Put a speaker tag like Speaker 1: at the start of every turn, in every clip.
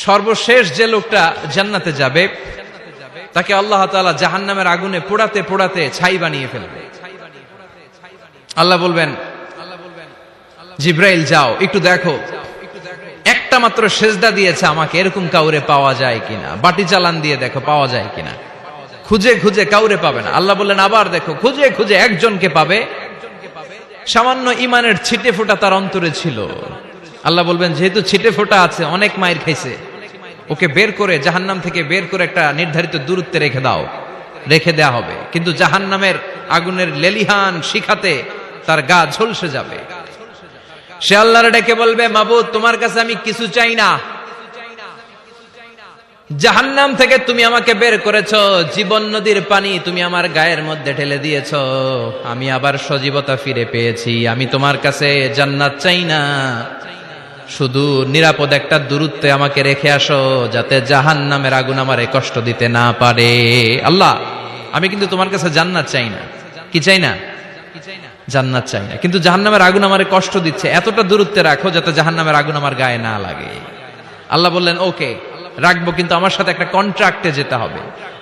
Speaker 1: সর্বশেষ যে লোকটা জান্নাতে যাবে তাকে আল্লাহ তাআলা জাহান্নামের আগুনে পোড়াতে পোড়াতে ছাই বানিয়ে ফেলবে। আল্লাহ বলবেন, জিব্রাইল যাও একটু দেখো, একটা মাত্র সেজদা দিয়েছে আমাকে, এরকম কাউরে পাওয়া যায় কিনা। বাটি চালান দিয়ে দেখো পাওয়া যায় কিনা। খুঁজে খুঁজে কাউরে পাবে না। আল্লাহ বললেন আবার দেখো, খুঁজে খুঁজে একজনকে পাবে, সামান্য ইমানের ছিটে ফোঁটা তার অন্তরে ছিল। আল্লাহ বলবেন যেহেতু ছিটে ফোঁটা আছে, অনেক মায়ের খাইছে, ওকে বের করে জাহান্নাম থেকে বের করে একটা নির্ধারিত দূরত্বে রেখে দাও। রেখে দেয়া হবে, কিন্তু জাহান্নামের আগুনের লেলিহান শিখাতে তার গা ঝলসে যাবে। সে আল্লাহর ডেকে বলবে, মাবুদ তোমার কাছে আমি কিছু চাই না, জাহান্নাম থেকে তুমি আমাকে বের করেছো, জীবন নদীর পানি তুমি আমার গায়ের মধ্যে ঢেলে দিয়েছো, আমি আবার সজীবতা ফিরে পেয়েছি। আমি তোমার কাছে জান্নাত চাই না, শুধু নিরাপদ একটা দূরত্বে আমাকে রেখে আসো, যাতে জাহান্নামের আগুন আমারে কষ্ট দিতে না পারে। আল্লাহ আমি কিন্তু তোমার কাছে জান্নাত চাই না। কি চাই না? জান্নাত চাই না, কিন্তু জাহান্নামের আগুন আমারে কষ্ট দিচ্ছে, এতটা দূরত্বে রাখো যাতে জাহান্নামের আগুন আমার গায়ে না লাগে। আল্লাহ বললেন ওকে রাখবো, কিন্তু আমার সাথে একটা কন্ট্রাক্টে যেতে হবে,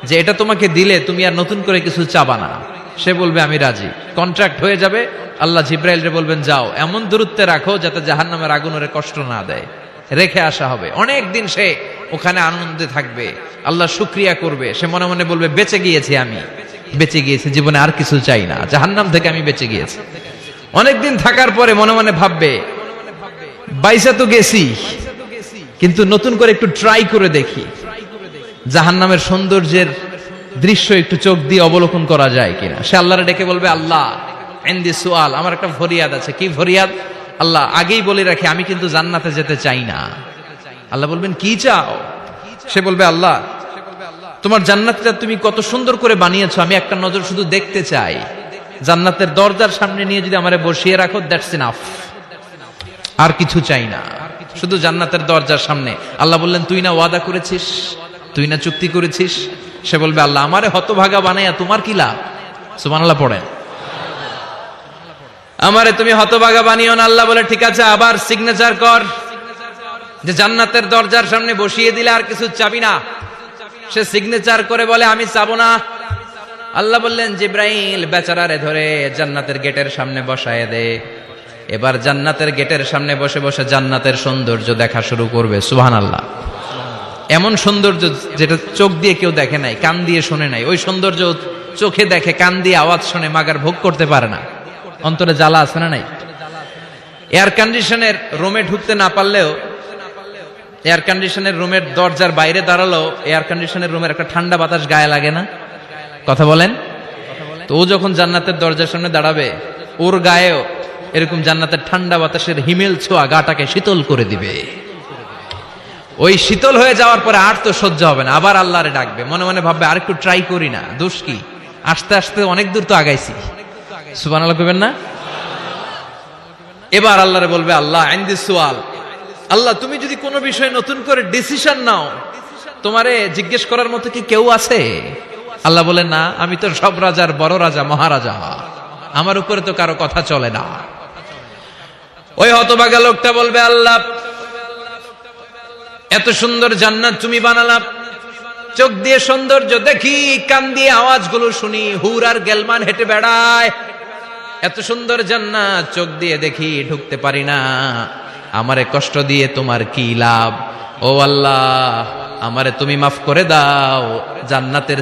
Speaker 1: যে এটা তোমাকে দিলে তুমি আর নতুন করে কিছু চাবা না। সে বলবে আমি রাজি, কন্ট্রাক্ট হয়ে যাবে। আল্লাহ জিব্রাইলরে বলবেন যাও এমন দূরত্বে রাখো যাতে জাহান্নামের আগুন ওরে কষ্ট না দেয়। রেখে আসা হবে, অনেক দিন সে ওখানে আনন্দে থাকবে, আল্লাহ শুকরিয়া করবে। সে মনে মনে বলবে বেঁচে গিয়েছি, আমি বেঁচে গিয়েছি, জীবনে আর কিছু চাই না, জাহান্নাম থেকে আমি বেঁচে গিয়েছি। অনেকদিন থাকার পরে মনে মনে ভাববে বাইসা তো গেছি, কিন্তু নতুন করে একটু ট্রাই করে দেখি, জাহান্নামের সৌন্দর্যের দৃশ্য একটু চোখ দিয়ে অবলোকন করা যায় কিনা। সে আল্লাহরে ডেকে বলবে আল্লাহ ইনদি সুআল, আমার একটা ফরিয়াদ আছে। কি ফরিয়াদ? আল্লাহ আগেই বলে রাখি আমি কিন্তু জান্নাতে যেতে চাই না। আল্লাহ বলবেন কি চাও? সে বলবে আল্লাহ তোমার জান্নাতটা তুমি কত সুন্দর করে বানিয়েছো, আমি একটা নজর শুধু দেখতে চাই। জান্নাতের দরজার সামনে নিয়ে যদি আমারে বসিয়ে রাখো, দ্যাটস ইনাফ, আর কিছু চাই না, শুধু জান্নাতের দরজার সামনে। আল্লাহ বললেন তুই না ওয়াদা করেছিস, তুই না চুক্তি করেছিস। সে বলবে আল্লাহ আমারে হতভাগা বানাইয়া তোমার কি লাভ? সুবহানাল্লাহ পড়েন। আমারে তুমি হতভাগা বানিও না। আল্লাহ বলে ঠিক আছে, আবার সিগনেচার কর যে জান্নাতের দরজার সামনে বসিয়ে দিলে আর কিছু চাবি না। সে সিগনেচার করে বলে আমি চাবো না। আল্লাহ বললেন জিব্রাইল বেচারারে ধরে জান্নাতের গেটের সামনে বসায় দে। এবার জান্নাতের গেটের সামনে বসে বসে জান্নাতের সৌন্দর্য দেখা শুরু করবে। সুবহানাল্লাহ। এমন সৌন্দর্য যেটা চোখ দিয়ে কেউ দেখে নাই, কান দিয়ে শুনে নাই। ওই সৌন্দর্য চোখে দেখে, কান দিয়ে আওয়াজ শুনে মাগার ভোগ করতে পারে না। অন্তরে জ্বালা আছে না নাই? এয়ার কন্ডিশনের রুমে ঢুকতে না পারলেও, এয়ার কন্ডিশনের রুমের দরজার বাইরে দাঁড়ালো, এয়ার কন্ডিশনের রুমের একটা ঠান্ডা বাতাস গায়ে লাগে না? কথা বলেন। তো ও যখন জান্নাতের দরজার সামনে দাঁড়াবে, ওর গায়েও এরকম জান্নাতের ঠান্ডা বাতাসের হিমেল ছোঁয়া গাটাকে শীতল করে দিবে। ওই শীতল হয়ে যাওয়ার পরে আর তো সহ্য হবে না, আবার আল্লাহরে ডাকবে। মনে মনে ভাববে আর একটু ট্রাই করি না, দোষ কি, আস্তে আস্তে অনেক দূর তো আগাইছি। সুবহানাল্লাহ কইবেন না? এবার আল্লাহরে বলবে আল্লাহ ইনদি সুআল, আল্লাহ তুমি যদি কোনো বিষয়ে নতুন করে ডিসিশন নাও, তোমারে জিজ্ঞেস করার মতো কি কেউ আছে? আল্লাহ বলে না, আমি তো সব রাজার বড় রাজা, মহারাজা, আমার উপরে তো কারো কথা চলে না। ওই হতভাগা লোকটা বলবে আল্লাহ এত সুন্দর জান্নাত তুমি বানালাম, চোখ দিয়ে সৌন্দর্য দেখি, কান দিয়ে আওয়াজগুলো শুনি, হুর আর গেলমান হেঁটে বেড়ায়, এত সুন্দর জান্নাত চোখ দিয়ে দেখি, ঢুকতে পারি না, আমারে কষ্ট দিয়ে তোমার কি লাভ? ও আল্লাহ আমারে তুমি মাফ করে দাও, জান্নাতের